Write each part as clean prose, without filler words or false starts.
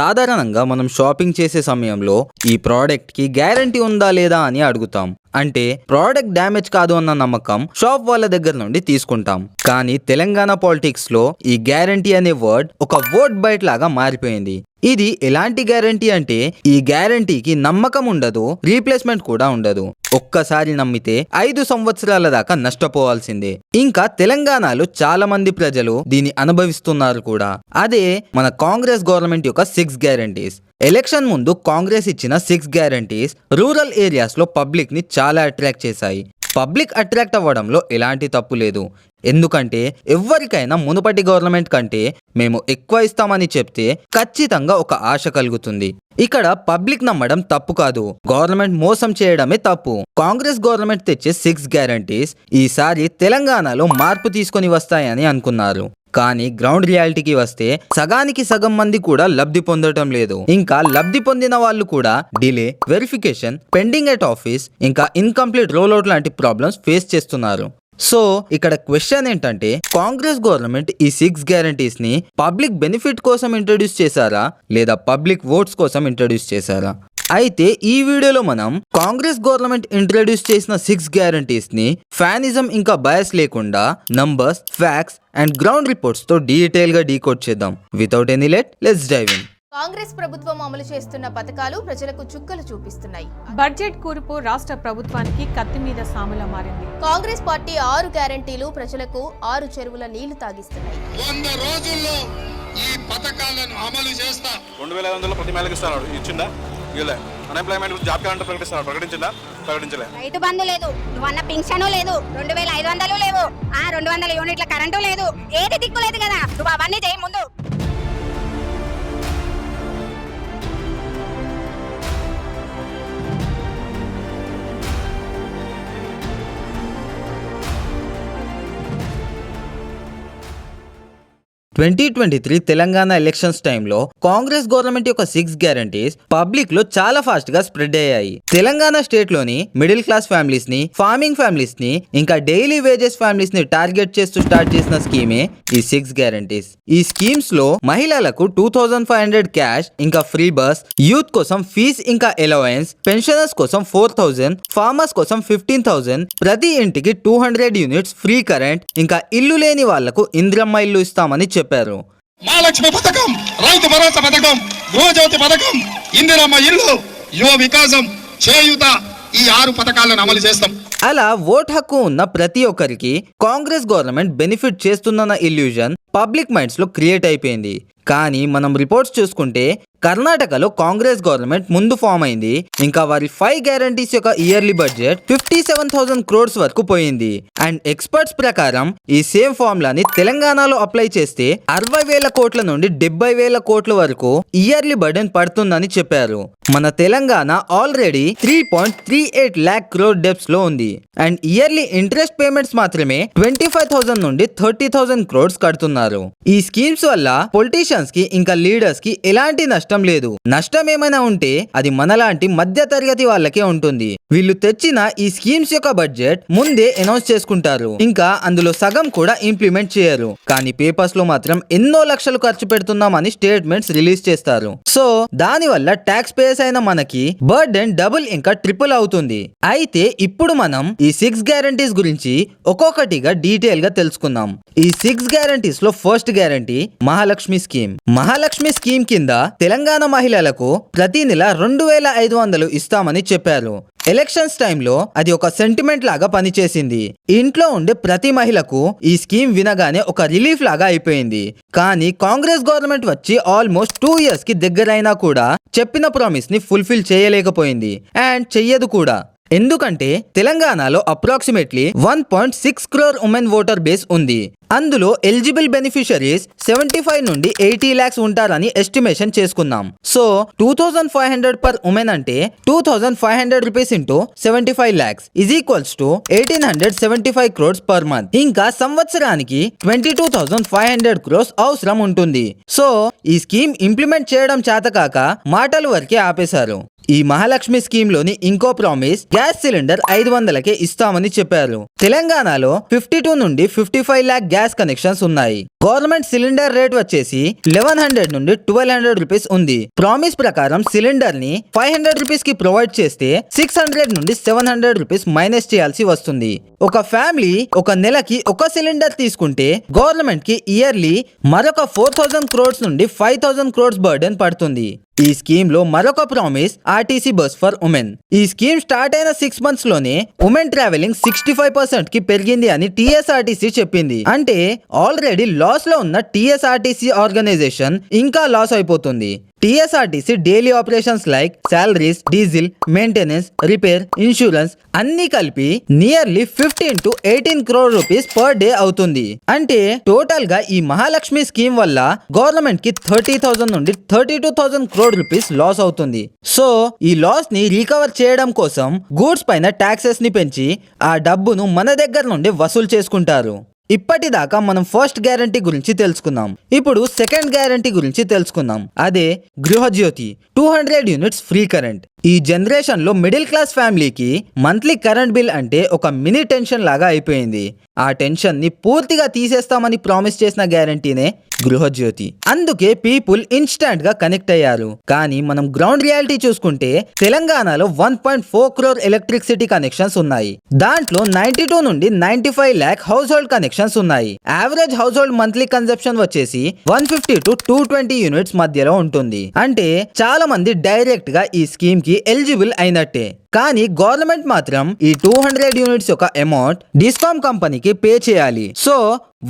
సాధారణంగా మనం షాపింగ్ చేసే సమయంలో ఈ ప్రోడక్ట్ కి గ్యారంటీ ఉందా లేదా అని అడుగుతాం. అంటే ప్రోడక్ట్ డ్యామేజ్ కాదు అన్న నమ్మకం షాప్ వాళ్ళ దగ్గర నుండి తీసుకుంటాం. కానీ తెలంగాణ పాలిటిక్స్ లో ఈ గ్యారంటీ అనే వర్డ్ ఒక ఓట్ బైట్ లాగా మారిపోయింది. ఇది ఎలాంటి గ్యారంటీ అంటే ఈ గ్యారంటీకి నమ్మకం ఉండదు, రీప్లేస్మెంట్ కూడా ఉండదు. ఒక్కసారి నమ్మితే 5 సంవత్సరాల దాకా నష్టపోవాల్సిందే. ఇంకా తెలంగాణలో చాలా మంది ప్రజలు దీన్ని అనుభవిస్తున్నారు కూడా. అదే మన కాంగ్రెస్ గవర్నమెంట్ యొక్క 6 గ్యారంటీస్. ఎలక్షన్ ముందు కాంగ్రెస్ ఇచ్చిన 6 గ్యారంటీస్ రూరల్ ఏరియాస్ లో పబ్లిక్ ని చాలా అట్రాక్ట్ చేశాయి. పబ్లిక్ అట్రాక్ట్ అవ్వడంలో ఎలాంటి తప్పు లేదు. ఎందుకంటే ఎవరికైనా మునుపటి గవర్నమెంట్ కంటే మేము ఎక్కువ ఇస్తామని చెప్తే ఖచ్చితంగా ఒక ఆశ కలుగుతుంది. ఇక్కడ పబ్లిక్ నమ్మడం తప్పు కాదు, గవర్నమెంట్ మోసం చేయడమే తప్పు. కాంగ్రెస్ గవర్నమెంట్ తెచ్చే 6 గ్యారంటీస్ ఈసారి తెలంగాణలో మార్పు తీసుకొని వస్తాయని అనుకున్నారు. కానీ గ్రౌండ్ రియాలిటీకి వస్తే సగానికి సగం మంది కూడా లబ్ధి పొందటం లేదు. ఇంకా లబ్ధి పొందిన వాళ్ళు కూడా delay, verification, pending at office, ఇంకా ఇన్కంప్లీట్ రోల్అవుట్ లాంటి ప్రాబ్లమ్స్ ఫేస్ చేస్తున్నారు. సో ఇక్కడ క్వశ్చన్ ఏంటంటే కాంగ్రెస్ గవర్నమెంట్ ఈ 6 గ్యారంటీస్ ని పబ్లిక్ బెనిఫిట్ కోసం ఇంట్రడ్యూస్ చేశారా లేదా పబ్లిక్ ఓట్స్ కోసం ఇంట్రడ్యూస్ చేశారా? అయితే ఈ వీడియోలో మనం కాంగ్రెస్ గవర్నమెంట్ ఇంట్రడ్యూస్ చేసిన 6 గ్యారంటీస్ ని ఫ్యానిజం ఇంకా బయాస్ లేకుండా numbers, facts and ground reports తో డీటెయిల్ గా డీకోడ్ చేద్దాం. Without any let's dive in. Congress ప్రభుత్వం అమలు చేస్తున్న పథకాలు ప్రజలకు చుక్కలు చూపిస్తున్నాయి. బడ్జెట్ కూర్పు రాష్ట్ర ప్రభుత్వానికి కత్తి మీద సాములా మారింది. కాంగ్రెస్ పార్టీ 6 గ్యారంటీలు ప్రజలకు 6 చెరువుల నీళ్లు తాగిస్తున్నాయి. 100 రోజుల్లో ఈ పథకాలను అమలు చేస్తా. 2500 ప్రతి మహిళకి ఇస్తున్నాడు, ఇచ్చిందా? ఇవ్వలే. అన్ఎంప్లాయ్మెంట్ జాబ్ క్యాలెండర్ ప్రకటిస్తున్నాడు, ప్రకటించిందా? ప్రకటించలే. రైతు బంధు లేదు, నువ్వన్న పింఛను లేదు, 2500 లేవు, 200 యూనిట్ల కరెంటు లేదు, ఏది దిక్కు లేదు కదా. నువ్వు అవన్నీ చేయి ముందు. తెలంగాణ ఎలక్షన్స్ టైంలో కాంగ్రెస్ గవర్నమెంట్ యొక్క 6 గ్యారంటీస్ పబ్లిక్ లో చాలా ఫాస్ట్ గా స్ప్రెడ్ అయ్యాయి. తెలంగాణ స్టేట్ లోని మిడిల్ క్లాస్ ఫ్యామిలీస్ ని, ఫార్మింగ్ ఫ్యామిలీస్ ని, ఇంకా డైలీ వేజెస్ ఫ్యామిలీస్ ని టార్గెట్ చేస్తూ స్టార్ట్ చేసిన స్కీమే ఈ 6 గ్యారంటీస్. ఈ స్కీమ్స్ లో మహిళలకు 2500 క్యాష్ ఇంకా ఫ్రీ బస్, యూత్ కోసం ఫీజ్ ఇంకా అలవెన్స్, పెన్షనర్స్ కోసం 4000, ఫార్మర్స్ కోసం 15,000, ప్రతి ఇంటికి 200 యూనిట్స్ ఫ్రీ కరెంట్, ఇంకా ఇల్లు లేని వాళ్లకు ఇంద్రమ్మ ఇల్లు ఇస్తామని చెప్పారు. మహాలక్ష్మి పథకం, రైతు భరోసా పథకం, గృహజ్యోతి పథకం, ఇందిరమ్మ ఇల్లు, యువ వికాసం, చేయూత, ఈ 6 పథకాలను అమలు చేస్తాం. అలా ఓట్ హక్కు ఉన్న ప్రతి ఒక్కరికి కాంగ్రెస్ గవర్నమెంట్ బెనిఫిట్ చేస్తుందన్న ఇల్యూజన్ పబ్లిక్ మైండ్స్ లో క్రియేట్ అయిపోయింది. కానీ మనం రిపోర్ట్స్ చూసుకుంటే కర్ణాటకలో కాంగ్రెస్ గవర్నమెంట్ ముందు ఫామ్ అయింది. ఇంకా వారి 5 గ్యారంటీస్ యొక్క ఇయర్లీ బడ్జెట్ 57,000 crores వరకు పోయింది. అండ్ ఎక్స్పర్ట్స్ ప్రకారం ఈ సేమ్ ఫార్ములాని తెలంగాణలో అప్లై చేస్తే 60,000 కోట్ల నుండి 70,000 కోట్ల వరకు ఇయర్లీ బర్డెన్ పడుతుందని చెప్పారు. మన Telangana already 3.38 lakh crore debts లో ఉంది. అండ్ ఇయర్లీ ఇంట్రెస్ట్ పేమెంట్స్ మాత్రమే 25,000 నుండి 30,000 crores కడుతున్నారు. ఈ స్కీమ్స్ వల్ల పొలిటీషియన్స్ కి ఇంకా లీడర్స్ కి ఎలాంటి నష్టం లేదు. నష్టం ఏమైనా ఉంటే అది మనలాంటి మధ్య తరగతి వాళ్ళకే ఉంటుంది. వీళ్ళు తెచ్చిన ఈ స్కీమ్స్ యొక్క బడ్జెట్ ముందే అనౌన్స్ చేసుకుంటారు, ఇంకా అందులో సగం కూడా ఇంప్లిమెంట్ చేయరు. కానీ పేపర్స్ లో మాత్రం ఎన్నో లక్షలు ఖర్చు పెడుతున్నామని స్టేట్మెంట్స్ రిలీజ్ చేస్తారు. సో దాని వల్ల ట్యాక్స్ పేయర్స్ అయిన మనకి బర్డెన్ డబుల్ ఇంకా ట్రిపుల్ అవుతుంది. అయితే ఇప్పుడు మనం ఈ 6 గ్యారంటీస్ గురించి ఒక్కొక్కటిగా డీటెయిల్ గా తెలుసుకుందాం. ఈ 6 గ్యారంటీస్ లో first guarantee Mahalakshmi scheme. Mahalakshmi scheme కింద తెలంగాణ మహిళలకు ప్రతి నెల 2,500 ఇస్తామని చెప్పారు. ఎలక్షన్స్ టైంలో అది ఒక సెంటిమెంట్ లాగా పనిచేసింది. ఇంట్లో ఉండే ప్రతి మహిళకు ఈ స్కీమ్ వినగానే ఒక రిలీఫ్ లాగా అయిపోయింది. కానీ కాంగ్రెస్ గవర్నమెంట్ వచ్చి ఆల్మోస్ట్ 2 years కి దగ్గరైనా కూడా చెప్పిన ప్రామిస్ ని ఫుల్ఫిల్ చేయలేకపోయింది అండ్ చెయ్యదు కూడా. ఎందుకంటే తెలంగాణలో approximately 1.6 crore women voter base ఉంది. అందులో ఎలిజిబుల్ బెనిఫిషరీస్ 75 నుండి 80 lakhs ఉంటారని ఎస్టిమేషన్ చేసుకున్నాం. సో 2,500 per ఉమెన్ అంటే 2,500 rupees into 75 lakhs is equals to 1,875 crores per month. ఇంకా సంవత్సరానికి 22,500 crores అవసరం ఉంటుంది. సో ఈ స్కీమ్ ఇంప్లిమెంట్ చేయడం చేతకాక మాటల వరకే ఆపేశారు. ఈ మహాలక్ష్మి స్కీమ్ లోని ఇంకో ప్రామిస్ గ్యాస్ సిలిండర్ 500కే ఇస్తామని చెప్పారు. తెలంగాణలో 52 నుండి 55 lakh గ్యాస్ కనెక్షన్స్ ఉన్నాయి. గవర్నమెంట్ సిలిండర్ రేట్ వచ్చేసి 1100 నుండి 1200 రూపీస్ ఉంది. ప్రామిస్ ప్రకారం సిలిండర్ ని 500 రూపీస్ కి ప్రొవైడ్ చేస్తే 600 నుండి 700 రూపీస్ మైనస్ చేయాల్సి వస్తుంది. ఒక ఫ్యామిలీ ఒక నెలకి ఒక సిలిండర్ తీసుకుంటే గవర్నమెంట్ కి ఇయర్లీ మరొక 4000 crores నుండి 5000 crores బర్డెన్ పడుతుంది. ఈ స్కీమ్ లో మరొక promise RTC bus for women. ఈ స్కీమ్ స్టార్ట్ అయిన 6 months లోనే ఉమెన్ ట్రావెలింగ్ 65% కి పెరిగింది అని టీఎస్ఆర్టీసీ చెప్పింది. అంటే ఆల్రెడీ లాస్ లో ఉన్న టీఎస్ఆర్టీసీ ఆర్గనైజేషన్ ఇంకా లాస్ అయిపోతుంది. TSRTC daily operations like salaries, diesel, maintenance, repair, insurance అన్ని కలిపి nearly 15 to 18 crore rupees per day అవుతుంది. అంటే టోటల్ గా ఈ మహాలక్ష్మి స్కీమ్ వల్ల గవర్నమెంట్ కి 30,000 నుండి 32,000 crore రూపీస్ లాస్ అవుతుంది. సో ఈ లాస్ ని రికవర్ చేయడం కోసం గూడ్స్ పైన ట్యాక్సెస్ ని పెంచి ఆ డబ్బును మన దగ్గర నుండి వసూలు చేసుకుంటారు. ఇప్పటిదాకా మనం ఫస్ట్ గ్యారంటీ గురించి తెలుసుకున్నాం. ఇప్పుడు సెకండ్ గ్యారంటీ గురించి తెలుసుకుందాం. అదే గృహజ్యోతి 200 యూనిట్స్ ఫ్రీ కరెంట్. ఈ జనరేషన్ లో మిడిల్ క్లాస్ ఫ్యామిలీకి మంత్లీ కరెంట్ బిల్ అంటే ఒక మినీ టెన్షన్ లాగా అయిపోయింది. ఆ టెన్షన్ ని పూర్తిగా తీసేస్తామని ప్రామిస్ చేసిన గ్యారంటీనే గృహజ్యోతి. అందుకే పీపుల్ ఇన్స్టాంట్ గా కనెక్ట్ అయ్యారు. కానీ మనం గ్రౌండ్ రియాలిటీ చూసుకుంటే తెలంగాణలో 1.4 crore ఎలక్ట్రిసిటీ కనెక్షన్స్ ఉన్నాయి. దాంట్లో 92 నుండి 95 lakh హౌస్ హోల్డ్ కనెక్షన్స్ ఉన్నాయి. Average household monthly consumption వచ్చేసి 150 to 220 యూనిట్స్ మధ్యలో ఉంటుంది. అంటే చాలా మంది డైరెక్ట్ గా ఈ స్కీమ్ కి ఎలిజిబుల్ అయినట్టే. కానీ గవర్నమెంట్ మాత్రం ఈ 200 యూనిట్స్ యొక్క అమౌంట్ డిస్కామ్ కంపెనీకి పే చేయాలి. సో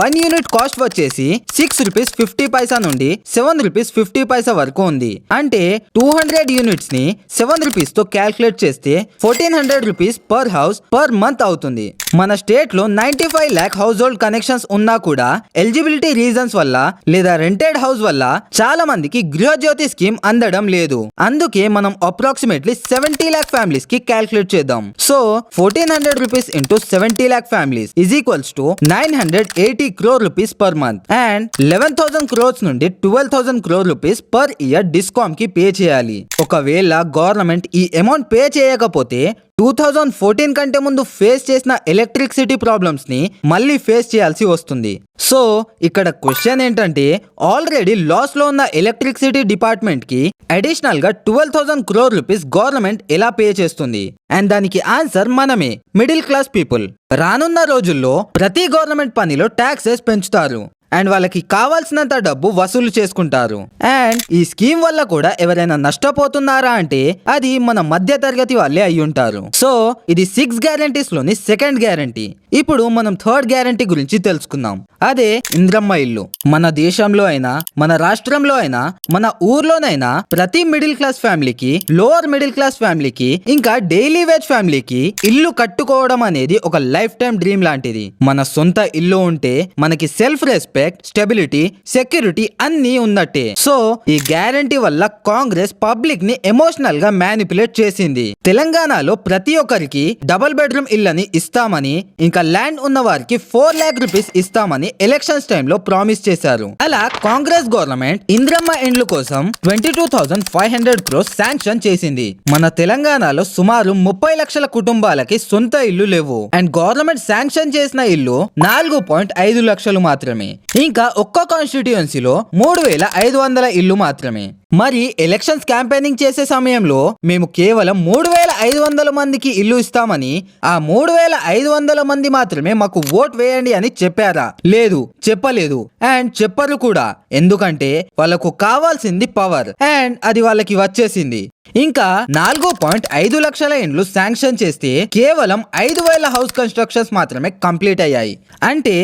1 యూనిట్ కాస్ట్ వచ్చేసి 6 రూపీస్ 50 పైసా నుండి 7 రూపీస్ 50 పైసా వరకు ఉంది. అంటే 200 యూనిట్స్ ని 7 రూపీస్ తో క్యాల్కులేట్ చేస్తే 1400 rupees per house per month అవుతుంది. మన స్టేట్ లో 95 lakh హౌస్ హోల్డ్ కనెక్షన్స్ ఉన్నా కూడా ఎలిజిబిలిటీ రీజన్స్ వల్ల లేదా రెంటెడ్ హౌస్ వల్ల చాలా మందికి గృహజ్యోతి స్కీమ్ అందడం లేదు. అందుకే మనం అప్రాక్సిమేట్లీ 70 lakh ఫ్యామిలీస్ కి క్యాల్కులేట్ చేద్దాం. So 1400 rupees into 70 lakh families is equals to 980 crore rupees per month and 11,000 crores నుండి 12,000 crore rupees per year discom కి పే చేయాలి. ఒకవేళ గవర్నమెంట్ ఈ అమౌంట్ పే చేయకపోతే 2014 కంటే ముందు ఫేస్ చేసిన ఎలక్ట్రిసిటీ ప్రాబ్లమ్స్ ని మళ్ళీ ఫేస్ చేయాల్సి వస్తుంది. సో ఇక్కడ క్వశ్చన్ ఏంటంటే ఆల్రెడీ లాస్ లో ఉన్న ఎలక్ట్రిసిటీ డిపార్ట్మెంట్ కి అడిషనల్ గా 12,000 crore రూపీస్ గవర్నమెంట్ ఎలా పే చేస్తుంది? అండ్ దానికి ఆన్సర్ మనమే, మిడిల్ క్లాస్ పీపుల్. రానున్న రోజుల్లో ప్రతి గవర్నమెంట్ పనిలో ట్యాక్సెస్ పెంచుతారు అండ్ వాళ్ళకి కావాల్సినంత డబ్బు వసూలు చేసుకుంటారు. అండ్ ఈ స్కీమ్ వల్ల కూడా ఎవరైనా నష్టపోతున్నారా అంటే అది మన మధ్య తరగతి వాళ్ళే అయి ఉంటారు. సో ఇది 6 గ్యారంటీస్ లోని సెకండ్ గ్యారంటీ. ఇప్పుడు మనం థర్డ్ గ్యారంటీ గురించి తెలుసుకుందాం. అదే ఇంద్రమ్మ ఇల్లు. మన దేశంలో అయినా మన రాష్ట్రంలో అయినా మన ఊర్లోనైనా ప్రతి మిడిల్ క్లాస్ ఫ్యామిలీకి, లోవర్ మిడిల్ క్లాస్ ఫ్యామిలీకి, ఇంకా డైలీ వేజ్ ఫ్యామిలీకి ఇల్లు కట్టుకోవడం అనేది ఒక లైఫ్ టైం డ్రీమ్ లాంటిది. మన సొంత ఇల్లు ఉంటే మనకి సెల్ఫ్ రెస్పెక్ట్, స్టెబిలిటీ, సెక్యూరిటీ అన్ని ఉన్నట్టే. సో ఈ గ్యారంటీ వల్ల కాంగ్రెస్ పబ్లిక్ ని ఎమోషనల్ గా మ్యానిపులేట్ చేసింది. తెలంగాణలో ప్రతి ఒక్కరికి డబుల్ బెడ్రూమ్ ఇల్లని ఇస్తామని, ఇంకా ల్యాండ్ ఉన్న వారికి 4 lakh రూపీస్ ఇస్తామని ఎలక్షన్స్ టైంలో ప్రామిస్ చేశారు. అలా కాంగ్రెస్ గవర్నమెంట్ ఇంద్రమ్మ ఇండ్ల కోసం 22,500 crores శాంక్షన్ చేసింది. మన తెలంగాణలో సుమారు 30 లక్షల కుటుంబాలకి సొంత ఇల్లు లేవు. అండ్ గవర్నమెంట్ శాంక్షన్ చేసిన ఇల్లు 4.5 లక్షలు మాత్రమే. ఇంకా ఒక్క కాన్స్టిట్యుయెన్సీలో 3,500 ఇల్లు మాత్రమే. మరి ఎలక్షన్స్ క్యాంపెయినింగ్ చేసే సమయంలో మేము కేవలం 3,500 మందికి ఇల్లు ఇస్తామని, ఆ 3,500 మంది మాత్రమే మాకు ఓట్ వేయండి అని చెప్పారా? లేదు, చెప్పలేదు. అండ్ చెప్పరు కూడా. ఎందుకంటే వాళ్ళకు కావాల్సింది పవర్ అండ్ అది వాళ్ళకి వచ్చేసింది. ఇంకా 4.5 లక్షల ఇండ్లు శాంక్షన్ చేస్తే కేవలం 5,000 హౌస్ కన్స్ట్రక్షన్స్ మాత్రమే కంప్లీట్ అయ్యాయి. అంటే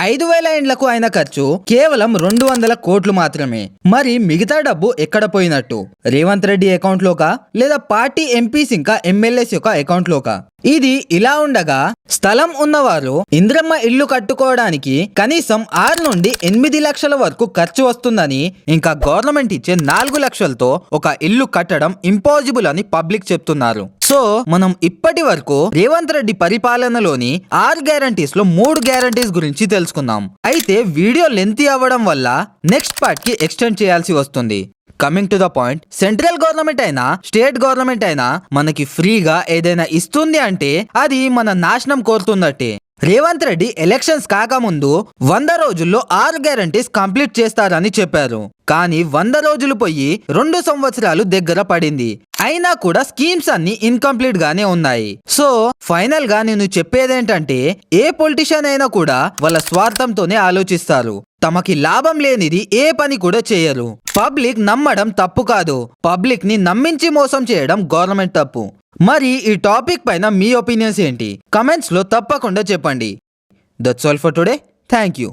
5,000 ఇండ్లకు అయిన ఖర్చు కేవలం 200 కోట్లు మాత్రమే. మరి మిగతా డబ్బు ఎక్కడ పోయినట్టు? రేవంత్ రెడ్డి అకౌంట్ లోకా లేదా పార్టీ ఎంపీస్ ఇంకా ఎమ్మెల్యేస్ యొక్క అకౌంట్ లోకా? ఇది ఇలా ఉండగా స్థలం ఉన్నవారు ఇంద్రమ్మ ఇల్లు కట్టుకోవడానికి కనీసం 6 నుండి 8 లక్షల వరకు ఖర్చు వస్తుందని, ఇంకా గవర్నమెంట్ ఇచ్చే 4 లక్షలతో ఒక ఇల్లు కట్టడం ఇంపాసిబుల్ అని పబ్లిక్ చెప్తున్నారు. సో మనం ఇప్పటి వరకు రేవంత్ రెడ్డి పరిపాలనలోని 6 గ్యారంటీస్ లో 3 గ్యారంటీస్ గురించి తెలుసుకుందాం. అయితే వీడియో లెంతీ అవ్వడం వల్ల నెక్స్ట్ పార్ట్ కి ఎక్స్టెండ్ చేయాల్సి వస్తుంది. Coming to the point, central government అయినా స్టేట్ గవర్నమెంట్ అయినా మనకి ఫ్రీగా ఏదైనా ఇస్తుంది అంటే అది మన నాశనం కోరుతున్నట్టే. రేవంత్ రెడ్డి ఎలక్షన్స్ కాకముందు 100 రోజుల్లో 6 గ్యారంటీస్ కంప్లీట్ చేస్తారని చెప్పారు. కానీ 100 రోజులు పోయి 2 సంవత్సరాలు దగ్గర పడింది. అయినా కూడా స్కీమ్స్ అన్ని ఇన్కంప్లీట్ గానే ఉన్నాయి. సో ఫైనల్ గా నేను చెప్పేదేంటంటే, ఏ పొలిటీషియన్ అయినా కూడా వాళ్ళ స్వార్థంతోనే ఆలోచిస్తారు. తమకి లాభం లేనిది ఏ పని కూడా చేయరు. పబ్లిక్ నమ్మడం తప్పు కాదు, పబ్లిక్ ని నమ్మించి మోసం చేయడం గవర్నమెంట్ తప్పు. మరి ఈ టాపిక్ పైన మీ ఒపీనియన్స్ ఏంటి? కమెంట్స్ లో తప్పకుండా చెప్పండి. That's all for today. Thank you.